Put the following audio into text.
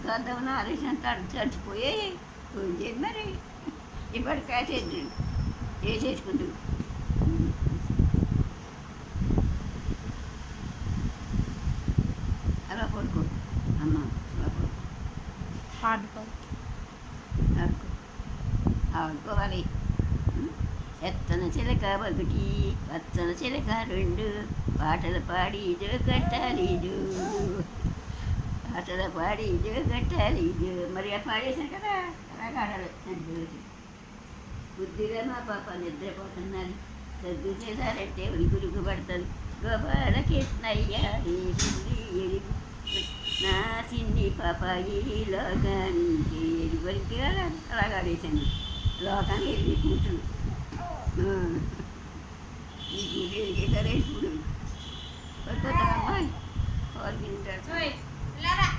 చూద్దామని ఆలోచన చచ్చిపోయాయి పోయించేది మరి ఇప్పటికి కాసేది వేసేసుకుంటూ అలా పడుకో అమ్మ అలా పడుకో పాడుకో ఆడుకోవాలి ఎత్తన చిలక ఒకటి పచ్చన చిలక రెండు పాటలు పాడి కట్టాలి పాటలు పాడి కట్టాలి మరి పాడేసాను కదా అలాగే ఆడాలి బుద్ధిగా మా పాప నిద్రపోతున్నారు సర్దు చేశారంటే ఉడుకుడుకు పడుతుంది గోపాల కృష్ణయ్య నా చిన్ని పాప ఈ లోకానికి ఎరువరికి అలాగ ఆడేసాను లోకానికి ఎరిగి కూర్చుని ఈ గుడి ఎరిగేసారే ఇప్పుడు పడుతుందా అమ్మాయి เฮ้ยแล้วล่ะ